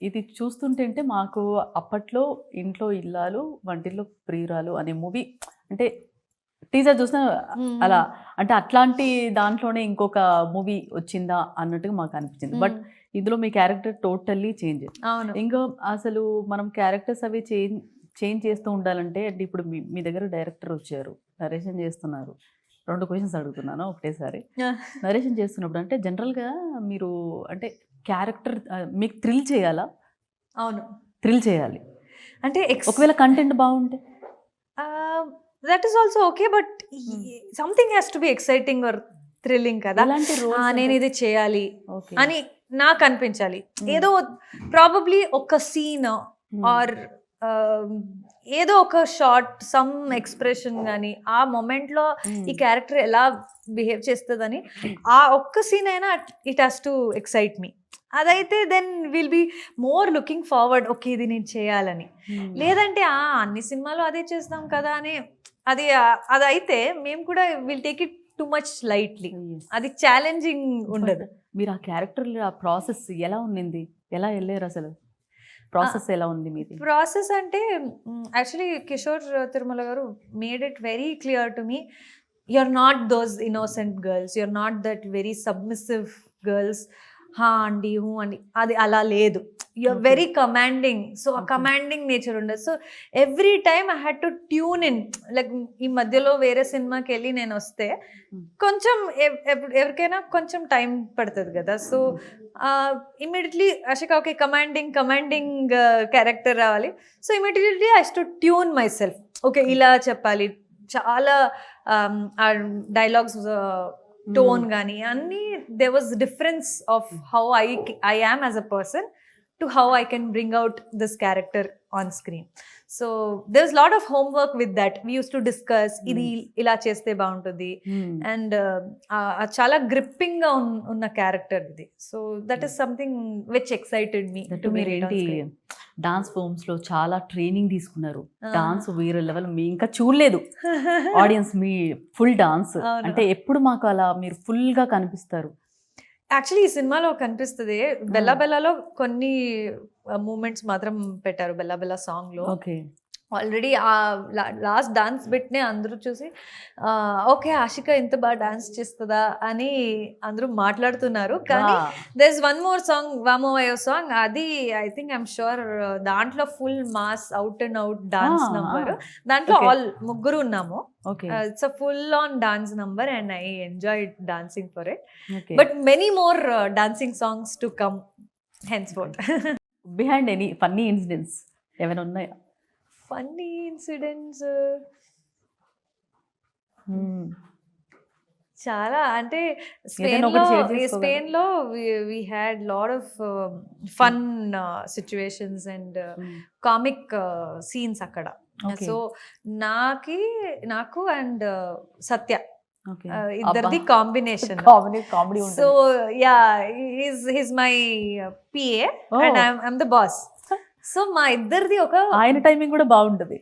ఇది చూస్తుంటేంటే మాకు అప్పట్లో 'ఇంట్లో ఇల్లాలు వంటిల్లో ప్రియురాలు' అనే మూవీ అంటే టీజర్ చూసినా అలా హ్మ్. అంటే అట్లాంటి దాంట్లోనే ఇంకొక మూవీ వచ్చిందా అన్నట్టుగా మాకు అనిపించింది. బట్ హ్మ్. ఇందులో మీ క్యారెక్టర్ టోటల్లీ చేంజ్. అవును. ఇంకా అసలు మనం క్యారెక్టర్స్ అవి చేంజ్ చేంజ్ చేస్తూ ఉండాలంటే అంటే ఇప్పుడు మీ దగ్గర డైరెక్టర్ వచ్చారు. నరేషన్ చేస్తున్నారు. 2 క్వెషన్స్ అడుగుతున్నాను ఒకటేసారి. నరేషన్ చేస్తున్నప్పుడు అంటే జనరల్‌గా మీరు అంటే క్యారెక్టర్ మీకు థ్రిల్ చేయాలా? అవును. థ్రిల్ చేయాలి. అంటే ఒకవేళ కంటెంట్ బావుంటే? Ah, that is also okay. But hmm. Something has to be exciting or thrilling కదా! ఎలాంటి రోల్స్ అంటే నేనిది చేయాలి ఓకే. అని నాకనిపించాలి. హ్మ్. ఏదో ప్రాబబ్లీ ఒక సీన్ హ్మ్. ఆర్ ఏదో ఒక షార్ట్, సమ్ ఎక్స్‌ప్రెషన్ గాని, ఆ మొమెంట్‌లో హ్మ్. ఈ క్యారెక్టర్ ఎలా బిహేవ్ చేస్తదని ఆ ఒక్క సీన్ అయినా it has to excite me. అదైతే then will be more looking forward. Okay. ఇది నేను చేయాలని. హ్మ్. లేదంటే అన్ని సినిమాలు అదే చేస్తాం కదా అని అది అదైతే మేము కూడా will take it too much lightly. Yes. అది ఛాలెంజింగ్ ఉండదు. మీరు ఆ క్యారెక్టర్‌లో ఆ ప్రాసెస్ ఎలా ఉండింది? ఎలా ఎళ్లారసలు? ప్రాసెస్ ఎలా ఉంది మీది? ప్రాసెస్ అంటే actually Kishore Tirumala garu made it very clear to me. You are not those innocent girls. You are not that very submissive girls. హా అండి, హూ అండి, అది అలా లేదు. You are okay. Very commanding. So ఆ ఓకే. కమాండింగ్ నేచర్ ఉండదు. So every time I had to tune in. Like ఈ మధ్యలో వేరే సినిమాకి వెళ్ళి నేను వస్తే హ్మ్. కొంచెం ఎవరికైనా కొంచెం టైం పడుతుంది కదా. సో ఇమీడియట్లీ అశిక ఓకే కమాండింగ్ క్యారెక్టర్ రావాలి. So immediately I to tune myself. Okay ఇలా చెప్పాలి. చాలా ఆ డైలాగ్స్ టోన్ కానీ అన్నీ they was difference of how I am as a person to how I can bring out this character on screen. So there is lot of homework with that. We use to discuss ఇది ఇలా చేస్తే బాగుంటుంది. హ్మ్. And చాలా gripping గా ఉన్న character ఇది. So that is something which excited me to me read on screen. Dance ఫార్మ్స్‌లో చాలా ట్రైనింగ్ తీసుకున్నారు. డాన్స్ వేరే లెవెల్ మీ ఇంకా చూడలేదు. ఆడియన్స్ మీ ఫుల్ డాన్స్. అవును. అంటే ఎప్పుడు మాకు అలా మీరు ఫుల్‌గా కనిపిస్తారు? యాక్చువల్లీ ఈ సినిమాలో కనిపిస్తది. బెల్లా బెల్లాలో కొన్ని మూమెంట్స్ మాత్రం పెట్టారు. బెల్లా బెల్లా సాంగ్ లో ఓకే. ఆల్రెడీ లాస్ట్ డాన్స్ బిట్నే అందరూ చూసి ఓకే ఆషిక ఇంత బాగా డాన్స్ చేస్తుందా అని అందరూ మాట్లాడుతున్నారు. కానీ there is one more song, వామోవయో సాంగ్. అది ఐ థింక్ ఐఎమ్ షూర్ దాంట్లో full mass out and out dance number. దాంట్లో Okay. ఆల్ ముగ్గురు ఉన్నాము. Okay. It's a full on dance number and I enjoyed dancing for it. Okay. But many more dancing songs to come henceforth. Behind any funny incidents ఏమైనా ఉన్నాయా? Funny incidents hmm. చాలా అంటే ఏదైనా ఒకటి share చేసుకోగలరా? స్పెయిన్‌లో we had lot of fun situations and హ్మ్. Comic scenes అక్కడ. ఓకే. సో నాకు అండ్ సత్య ఓకే. ఇద్దరిది అబ్బా! కాంబినేషన్. కామెడీ సో ఉంటది. His my PA and oh! I'm the boss. So మా ఇద్దరిది ఒక ఆయన టైమింగ్ కూడా బాగుంటది.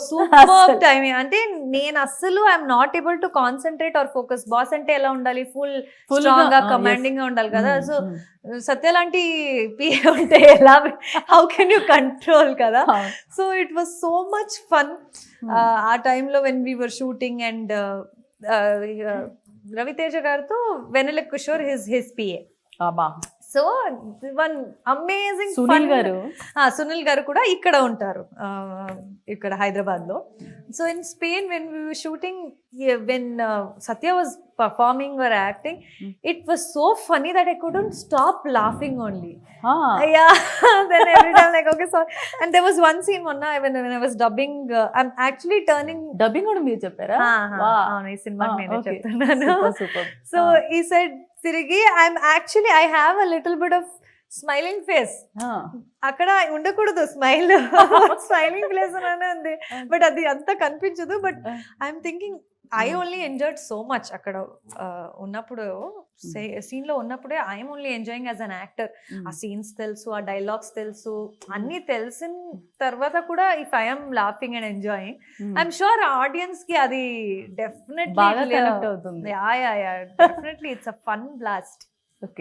సూపర్ అస్సలు. టైమింగ్. అంటే నేను అస్సలు I'm not able to concentrate or focus. Boss అంటే ఎలా ఉండాలి? ఫుల్ స్ట్రాంగ్ గా కమాండింగ్ గా ఉండాలి కదా. సో సత్య లాంటి పిఏ ఉంటే ఎలా, హౌ కెన్ యూ కంట్రోల్ కదా. So it was so much fun. ఆ టైంలో when we were shooting and Ravi Teja గారితో Vennela Kishore his PA. So one amazing Sunil garu Sunil garu కూడా ఇక్కడ ఉంటారు, ఇక్కడ హైదరాబాద్ లో. So in Spain when we were shooting, when Satya was performing or acting, it was so funny that I couldn't stop laughing only. Yeah, then every time like okay, so and there was one scene when I was dubbing, I'm actually turning. Dubbing కూడా మీరు చెప్పారా? అవును, ఈ సినిమాకి నేనే చెప్తున్నాను. Super. So he said తిరిగి I have a little bit of smiling face. అక్కడ ఉండకూడదు స్మైల్, స్మైలింగ్ ప్లేస్ అని ఉంది, బట్ అది అంత కనిపించదు. But I'm thinking I only enjoyed so much అక్కడ ఉన్నప్పుడు, సీన్ లో ఉన్నప్పుడే I'm only enjoying as an actor. ఆ సీన్స్ తెలుసు, ఆ డైలాగ్స్ తెలుసు, అన్ని తెలిసిన తర్వాత కూడా if I'm laughing and enjoying, I'm sure audience కి అది డెఫినెట్లీ బాగా కనెక్ట్ అవుతుంది. Definitely it's a fun blast. Okay.